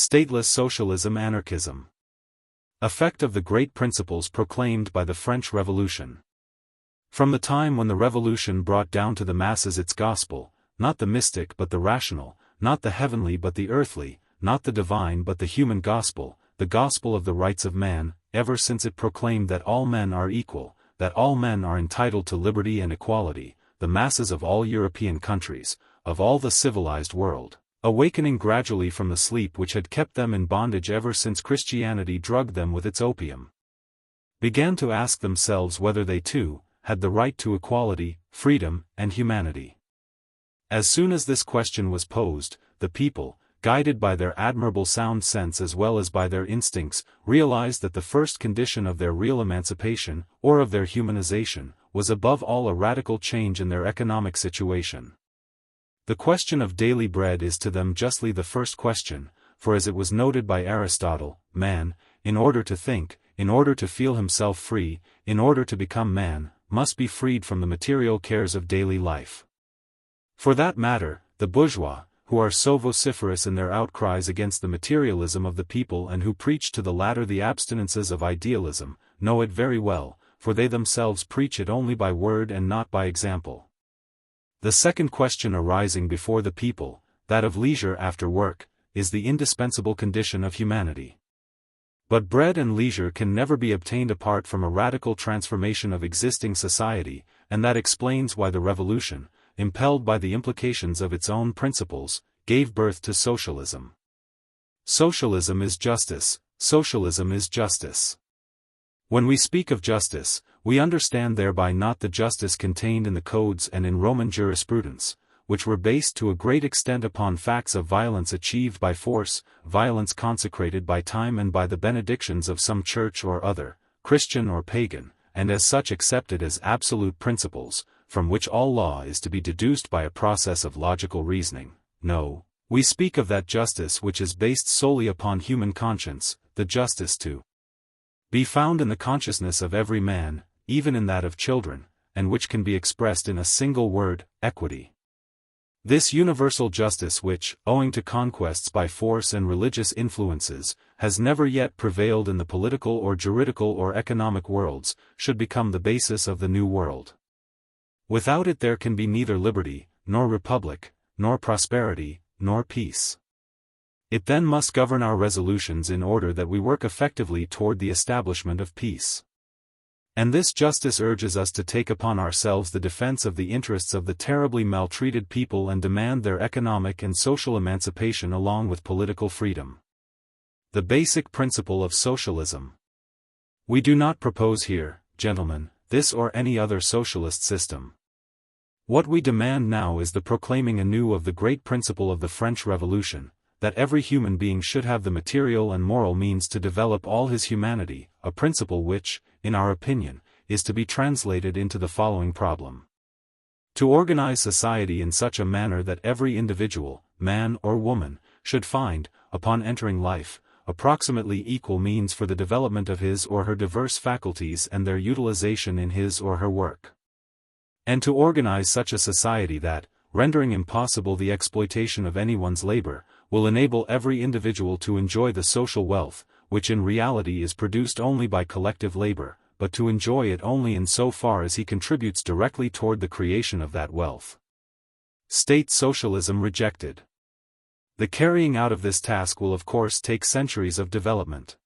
Stateless Socialism Anarchism. Effect of the great principles proclaimed by the French Revolution. From the time when the Revolution brought down to the masses its gospel, not the mystic but the rational, not the heavenly but the earthly, not the divine but the human gospel, the gospel of the rights of man, ever since it proclaimed that all men are equal, that all men are entitled to liberty and equality, the masses of all European countries, of all the civilized world, awakening gradually from the sleep which had kept them in bondage ever since Christianity drugged them with its opium, began to ask themselves whether they too had the right to equality, freedom, and humanity. As soon as this question was posed, the people, guided by their admirable sound sense as well as by their instincts, realized that the first condition of their real emancipation, or of their humanization, was above all a radical change in their economic situation. The question of daily bread is to them justly the first question, for as it was noted by Aristotle, man, in order to think, in order to feel himself free, in order to become man, must be freed from the material cares of daily life. For that matter, the bourgeois, who are so vociferous in their outcries against the materialism of the people and who preach to the latter the abstinences of idealism, know it very well, for they themselves preach it only by word and not by example. The second question arising before the people, that of leisure after work, is the indispensable condition of humanity. But bread and leisure can never be obtained apart from a radical transformation of existing society, and that explains why the Revolution, impelled by the implications of its own principles, gave birth to socialism. Socialism is justice, socialism is justice. When we speak of justice, we understand thereby not the justice contained in the codes and in Roman jurisprudence, which were based to a great extent upon facts of violence achieved by force, violence consecrated by time and by the benedictions of some church or other, Christian or pagan, and as such accepted as absolute principles, from which all law is to be deduced by a process of logical reasoning. No, we speak of that justice which is based solely upon human conscience, the justice to be found in the consciousness of every man, even in that of children, and which can be expressed in a single word, equity. This universal justice which, owing to conquests by force and religious influences, has never yet prevailed in the political or juridical or economic worlds, should become the basis of the new world. Without it there can be neither liberty, nor republic, nor prosperity, nor peace. It then must govern our resolutions in order that we work effectively toward the establishment of peace. And this justice urges us to take upon ourselves the defense of the interests of the terribly maltreated people and demand their economic and social emancipation along with political freedom. The basic principle of socialism. We do not propose here, gentlemen, this or any other socialist system. What we demand now is the proclaiming anew of the great principle of the French Revolution, that every human being should have the material and moral means to develop all his humanity, a principle which, in our opinion, is to be translated into the following problem. To organize society in such a manner that every individual, man or woman, should find, upon entering life, approximately equal means for the development of his or her diverse faculties and their utilization in his or her work. And to organize such a society that, rendering impossible the exploitation of anyone's labor, will enable every individual to enjoy the social wealth, which in reality is produced only by collective labor, but to enjoy it only in so far as he contributes directly toward the creation of that wealth. State socialism rejected. The carrying out of this task will of course take centuries of development.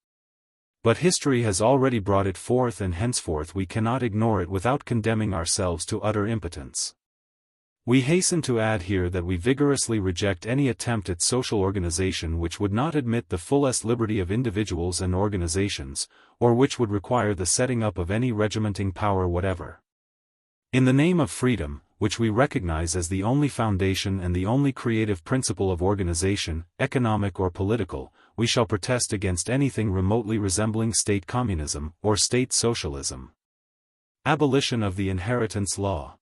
But history has already brought it forth and henceforth we cannot ignore it without condemning ourselves to utter impotence. We hasten to add here that we vigorously reject any attempt at social organization which would not admit the fullest liberty of individuals and organizations, or which would require the setting up of any regimenting power whatever. In the name of freedom, which we recognize as the only foundation and the only creative principle of organization, economic or political, we shall protest against anything remotely resembling state communism or state socialism. Abolition of the inheritance law.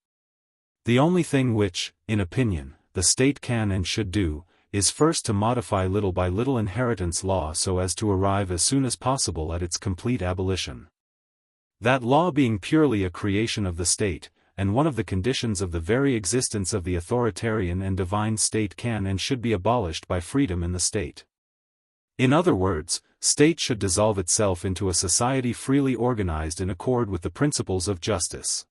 The only thing which, in opinion, the state can and should do, is first to modify little by little inheritance law so as to arrive as soon as possible at its complete abolition. That law being purely a creation of the state, and one of the conditions of the very existence of the authoritarian and divine state can and should be abolished by freedom in the state. In other words, state should dissolve itself into a society freely organized in accord with the principles of justice.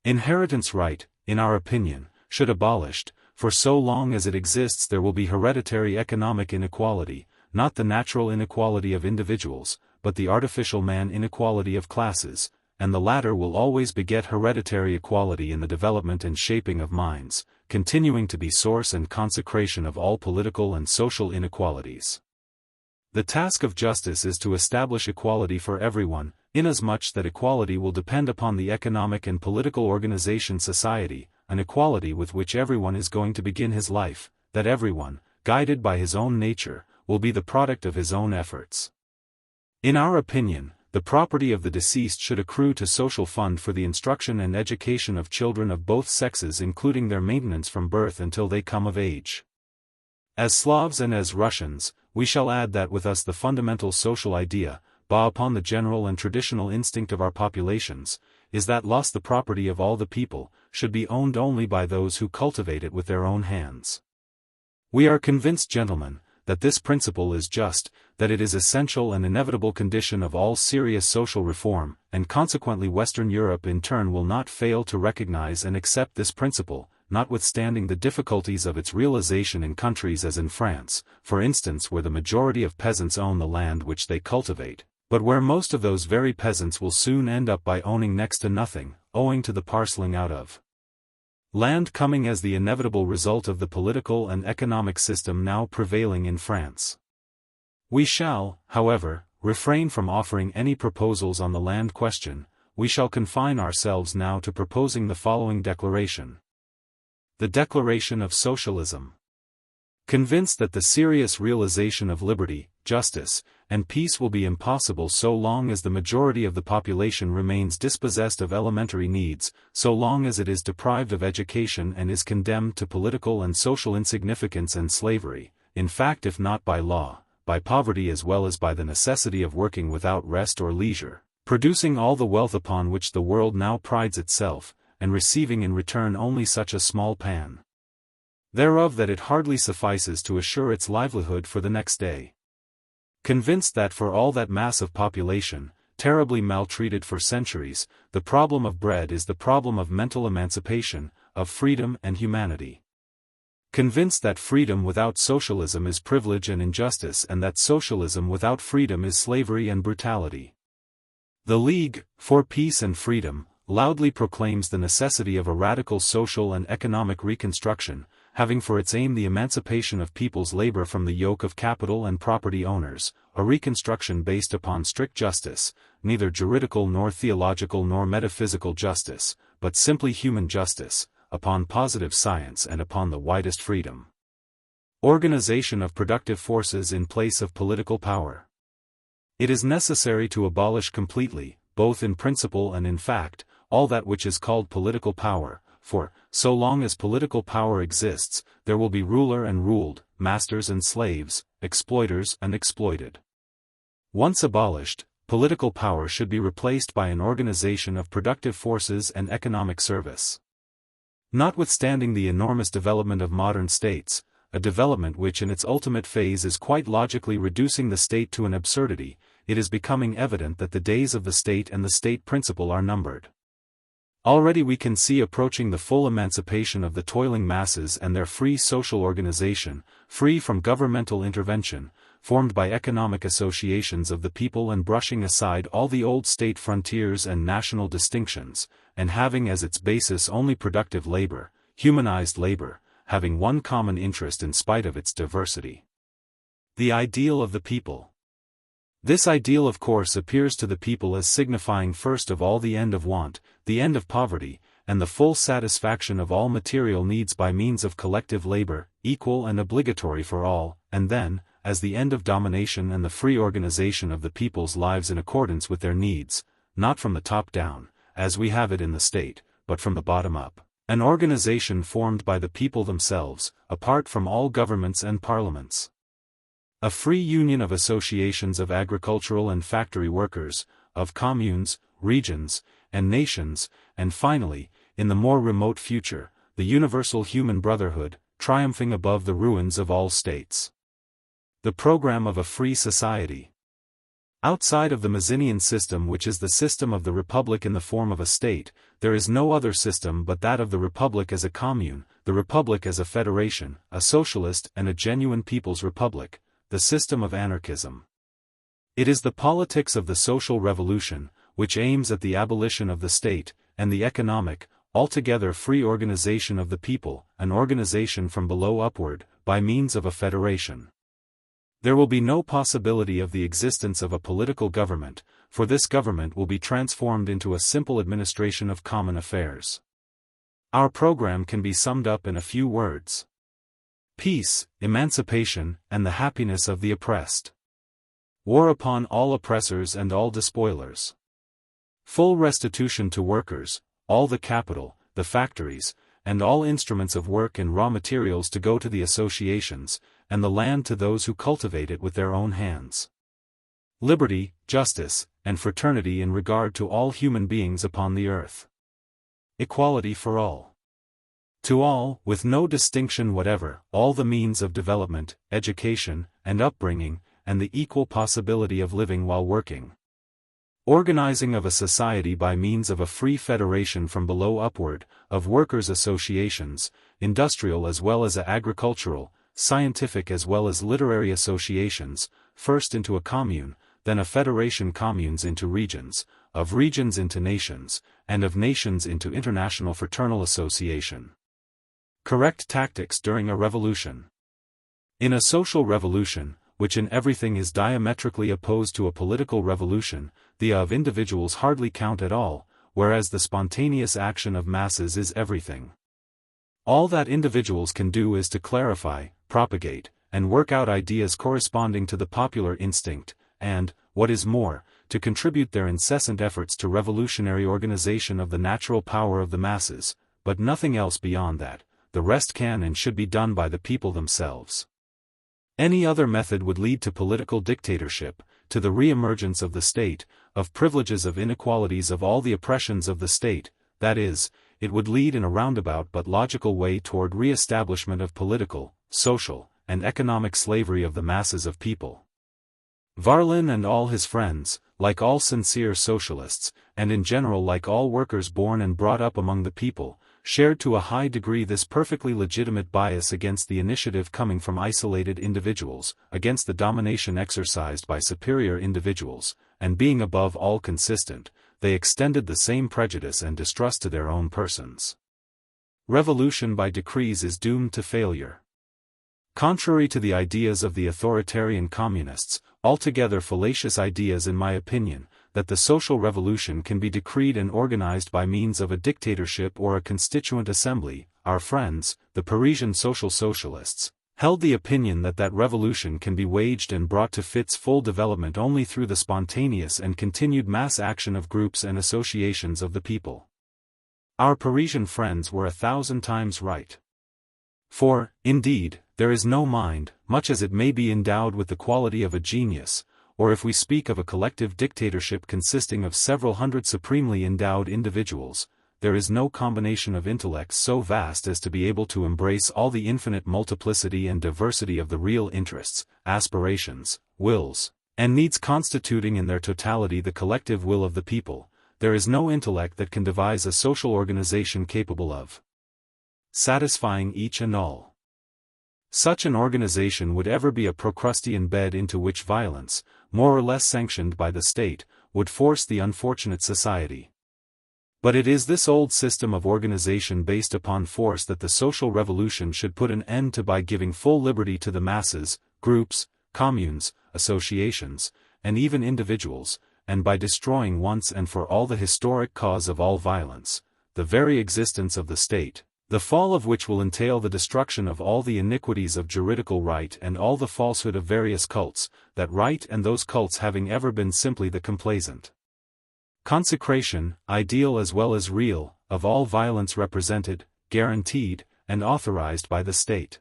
Inheritance right, in our opinion, should abolished, for so long as it exists there will be hereditary economic inequality, not the natural inequality of individuals, but the artificial man inequality of classes, and the latter will always beget hereditary equality in the development and shaping of minds, continuing to be source and consecration of all political and social inequalities. The task of justice is to establish equality for everyone, inasmuch that equality will depend upon the economic and political organization society, an equality with which everyone is going to begin his life, that everyone, guided by his own nature, will be the product of his own efforts. In our opinion, the property of the deceased should accrue to social fund for the instruction and education of children of both sexes, including their maintenance from birth until they come of age. As Slavs and as Russians, we shall add that with us the fundamental social idea, based upon the general and traditional instinct of our populations, is that lost the property of all the people, should be owned only by those who cultivate it with their own hands. We are convinced, gentlemen, that this principle is just, that it is essential and inevitable condition of all serious social reform, and consequently Western Europe in turn will not fail to recognize and accept this principle, notwithstanding the difficulties of its realization in countries as in France, for instance, where the majority of peasants own the land which they cultivate, but where most of those very peasants will soon end up by owning next to nothing, owing to the parceling out of land coming as the inevitable result of the political and economic system now prevailing in France. We shall, however, refrain from offering any proposals on the land question. We shall confine ourselves now to proposing the following declaration. The Declaration of Socialism. Convinced that the serious realization of liberty, justice, and peace will be impossible so long as the majority of the population remains dispossessed of elementary needs, so long as it is deprived of education and is condemned to political and social insignificance and slavery, in fact if not by law, by poverty as well as by the necessity of working without rest or leisure, producing all the wealth upon which the world now prides itself, and receiving in return only such a small pan thereof that it hardly suffices to assure its livelihood for the next day. Convinced that for all that mass of population, terribly maltreated for centuries, the problem of bread is the problem of mental emancipation, of freedom and humanity. Convinced that freedom without socialism is privilege and injustice and that socialism without freedom is slavery and brutality. The League, for Peace and Freedom, loudly proclaims the necessity of a radical social and economic reconstruction, having for its aim the emancipation of people's labor from the yoke of capital and property owners, a reconstruction based upon strict justice, neither juridical nor theological nor metaphysical justice, but simply human justice, upon positive science and upon the widest freedom. Organization of productive forces in place of political power. It is necessary to abolish completely, both in principle and in fact, all that which is called political power, for, so long as political power exists, there will be ruler and ruled, masters and slaves, exploiters and exploited. Once abolished, political power should be replaced by an organization of productive forces and economic service. Notwithstanding the enormous development of modern states, a development which in its ultimate phase is quite logically reducing the state to an absurdity, it is becoming evident that the days of the state and the state principle are numbered. Already we can see approaching the full emancipation of the toiling masses and their free social organization, free from governmental intervention, formed by economic associations of the people and brushing aside all the old state frontiers and national distinctions, and having as its basis only productive labor, humanized labor, having one common interest in spite of its diversity. The ideal of the people. This ideal of course appears to the people as signifying first of all the end of want, the end of poverty, and the full satisfaction of all material needs by means of collective labor, equal and obligatory for all, and then, as the end of domination and the free organization of the people's lives in accordance with their needs, not from the top down, as we have it in the state, but from the bottom up, an organization formed by the people themselves, apart from all governments and parliaments. A free union of associations of agricultural and factory workers, of communes, regions, and nations, and finally, in the more remote future, the universal human brotherhood, triumphing above the ruins of all states. The program of a free society. Outside of the Mazzinian system, which is the system of the republic in the form of a state, there is no other system but that of the republic as a commune, the republic as a federation, a socialist and a genuine people's republic, the system of anarchism. It is the politics of the social revolution, which aims at the abolition of the state, and the economic, altogether free organization of the people, an organization from below upward, by means of a federation. There will be no possibility of the existence of a political government, for this government will be transformed into a simple administration of common affairs. Our program can be summed up in a few words: peace, emancipation, and the happiness of the oppressed. War upon all oppressors and all despoilers. Full restitution to workers, all the capital, the factories, and all instruments of work and raw materials to go to the associations, and the land to those who cultivate it with their own hands. Liberty, justice, and fraternity in regard to all human beings upon the earth. Equality for all. To all, with no distinction whatever, all the means of development, education, and upbringing, and the equal possibility of living while working. Organizing of a society by means of a free federation from below upward, of workers' associations, industrial as well as agricultural, scientific as well as literary associations, first into a commune, then a federation, communes into regions, of regions into nations, and of nations into international fraternal association. Correct tactics during a revolution. In a social revolution, which in everything is diametrically opposed to a political revolution, the of individuals hardly count at all, whereas the spontaneous action of masses is everything. All that individuals can do is to clarify, propagate, and work out ideas corresponding to the popular instinct, and, what is more, to contribute their incessant efforts to revolutionary organization of the natural power of the masses, but nothing else beyond that. The rest can and should be done by the people themselves. Any other method would lead to political dictatorship, to the re-emergence of the state, of privileges, of inequalities, of all the oppressions of the state, that is, it would lead in a roundabout but logical way toward re-establishment of political, social, and economic slavery of the masses of people. Varlin and all his friends, like all sincere socialists, and in general like all workers born and brought up among the people, shared to a high degree this perfectly legitimate bias against the initiative coming from isolated individuals, against the domination exercised by superior individuals, and being above all consistent, they extended the same prejudice and distrust to their own persons. Revolution by decrees is doomed to failure. Contrary to the ideas of the authoritarian communists, altogether fallacious ideas in my opinion, that the social revolution can be decreed and organized by means of a dictatorship or a constituent assembly, our friends, the Parisian social socialists, held the opinion that that revolution can be waged and brought to its full development only through the spontaneous and continued mass action of groups and associations of the people. Our Parisian friends were 1,000 times right. For, indeed, there is no mind, much as it may be endowed with the quality of a genius, or if we speak of a collective dictatorship consisting of several hundred supremely endowed individuals, there is no combination of intellects so vast as to be able to embrace all the infinite multiplicity and diversity of the real interests, aspirations, wills, and needs constituting in their totality the collective will of the people. There is no intellect that can devise a social organization capable of satisfying each and all. Such an organization would ever be a Procrustean bed into which violence, more or less sanctioned by the state, would force the unfortunate society. But it is this old system of organization based upon force that the social revolution should put an end to by giving full liberty to the masses, groups, communes, associations, and even individuals, and by destroying once and for all the historic cause of all violence, the very existence of the state, the fall of which will entail the destruction of all the iniquities of juridical right and all the falsehood of various cults, that right and those cults having ever been simply the complaisant consecration, ideal as well as real, of all violence represented, guaranteed, and authorized by the state.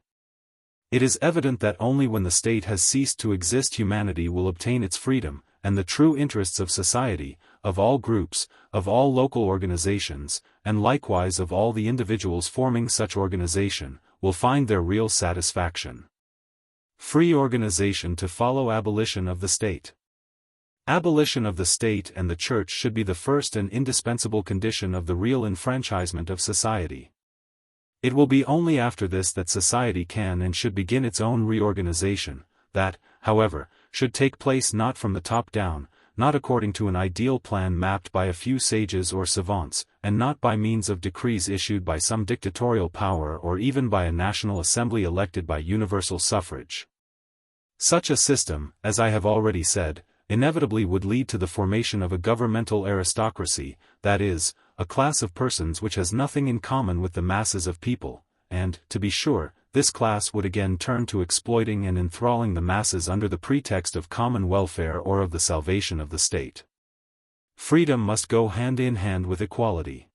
It is evident that only when the state has ceased to exist humanity will obtain its freedom, and the true interests of society, of all groups, of all local organizations, and likewise of all the individuals forming such organization, will find their real satisfaction. Free organization to follow abolition of the state. Abolition of the state and the church should be the first and indispensable condition of the real enfranchisement of society. It will be only after this that society can and should begin its own reorganization, that, however, should take place not from the top down, not according to an ideal plan mapped by a few sages or savants, and not by means of decrees issued by some dictatorial power or even by a national assembly elected by universal suffrage. Such a system, as I have already said, inevitably would lead to the formation of a governmental aristocracy, that is, a class of persons which has nothing in common with the masses of people, and, to be sure, this class would again turn to exploiting and enthralling the masses under the pretext of common welfare or of the salvation of the state. Freedom must go hand in hand with equality.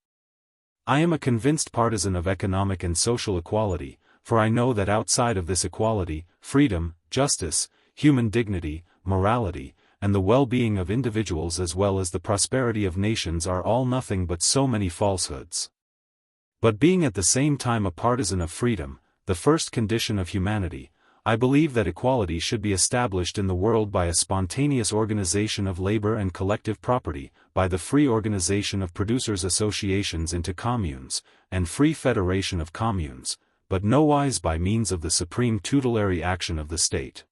I am a convinced partisan of economic and social equality, for I know that outside of this equality, freedom, justice, human dignity, morality, and the well-being of individuals as well as the prosperity of nations are all nothing but so many falsehoods. But being at the same time a partisan of freedom, the first condition of humanity, I believe that equality should be established in the world by a spontaneous organization of labor and collective property, by the free organization of producers' associations into communes, and free federation of communes, but nowise by means of the supreme tutelary action of the state.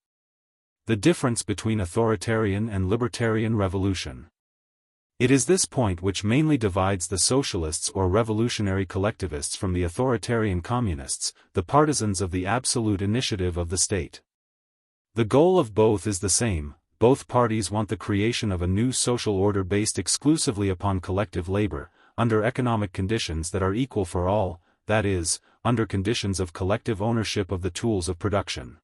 The difference between authoritarian and libertarian revolution. It is this point which mainly divides the socialists or revolutionary collectivists from the authoritarian communists, the partisans of the absolute initiative of the state. The goal of both is the same. Both parties want the creation of a new social order based exclusively upon collective labor, under economic conditions that are equal for all, that is, under conditions of collective ownership of the tools of production.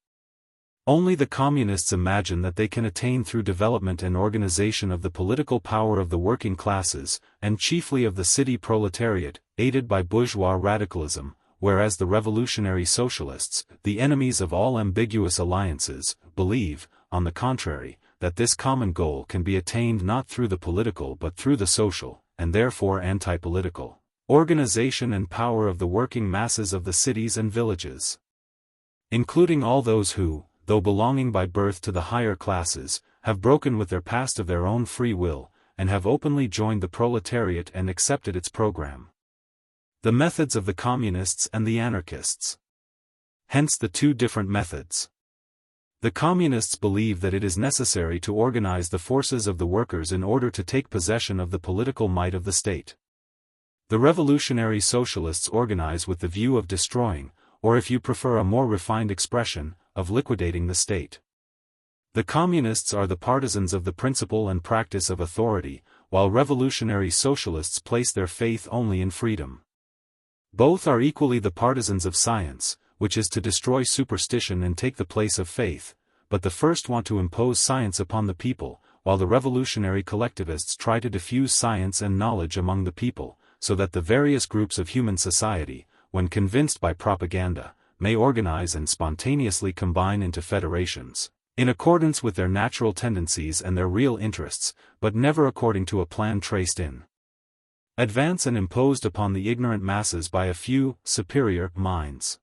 Only the communists imagine that they can attain through development and organization of the political power of the working classes, and chiefly of the city proletariat, aided by bourgeois radicalism, whereas the revolutionary socialists, the enemies of all ambiguous alliances, believe, on the contrary, that this common goal can be attained not through the political but through the social, and therefore anti-political, organization and power of the working masses of the cities and villages. Including all those who, though belonging by birth to the higher classes, have broken with their past of their own free will, and have openly joined the proletariat and accepted its program. The methods of the communists and the anarchists. Hence the two different methods. The communists believe that it is necessary to organize the forces of the workers in order to take possession of the political might of the state. The revolutionary socialists organize with the view of destroying, or if you prefer a more refined expression, of liquidating the state. The communists are the partisans of the principle and practice of authority, while revolutionary socialists place their faith only in freedom. Both are equally the partisans of science, which is to destroy superstition and take the place of faith, but the first want to impose science upon the people, while the revolutionary collectivists try to diffuse science and knowledge among the people, so that the various groups of human society, when convinced by propaganda, may organize and spontaneously combine into federations, in accordance with their natural tendencies and their real interests, but never according to a plan traced in advance and imposed upon the ignorant masses by a few, superior, minds.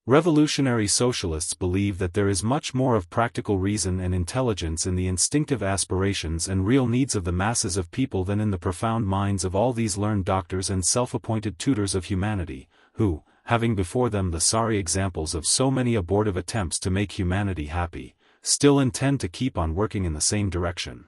Revolutionary socialists believe that there is much more of practical reason and intelligence in the instinctive aspirations and real needs of the masses of people than in the profound minds of all these learned doctors and self-appointed tutors of humanity, who, having before them the sorry examples of so many abortive attempts to make humanity happy, still intend to keep on working in the same direction.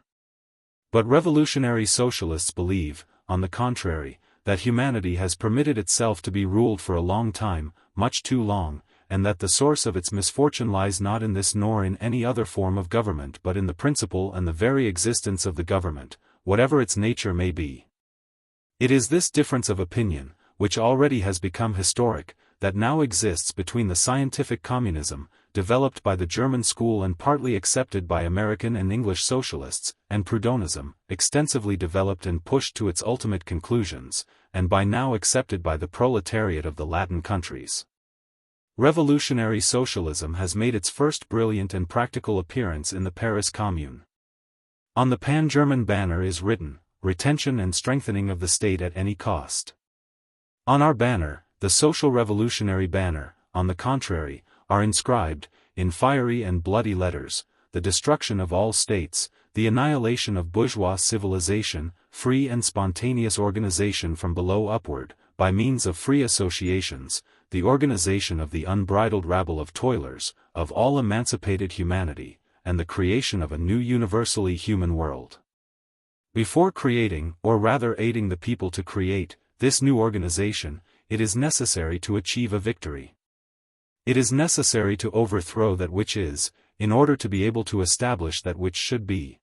But revolutionary socialists believe, on the contrary, that humanity has permitted itself to be ruled for a long time, much too long, and that the source of its misfortune lies not in this nor in any other form of government but in the principle and the very existence of the government, whatever its nature may be. It is this difference of opinion, which already has become historic, that now exists between the scientific communism, developed by the German school and partly accepted by American and English socialists, and Prudhonism, extensively developed and pushed to its ultimate conclusions, and by now accepted by the proletariat of the Latin countries. Revolutionary socialism has made its first brilliant and practical appearance in the Paris Commune. On the Pan-German banner is written, "Retention and strengthening of the state at any cost." On our banner, the social revolutionary banner, on the contrary, are inscribed, in fiery and bloody letters, the destruction of all states, the annihilation of bourgeois civilization, free and spontaneous organization from below upward, by means of free associations, the organization of the unbridled rabble of toilers, of all emancipated humanity, and the creation of a new universally human world. Before creating, or rather aiding the people to create, this new organization, it is necessary to achieve a victory. It is necessary to overthrow that which is, in order to be able to establish that which should be.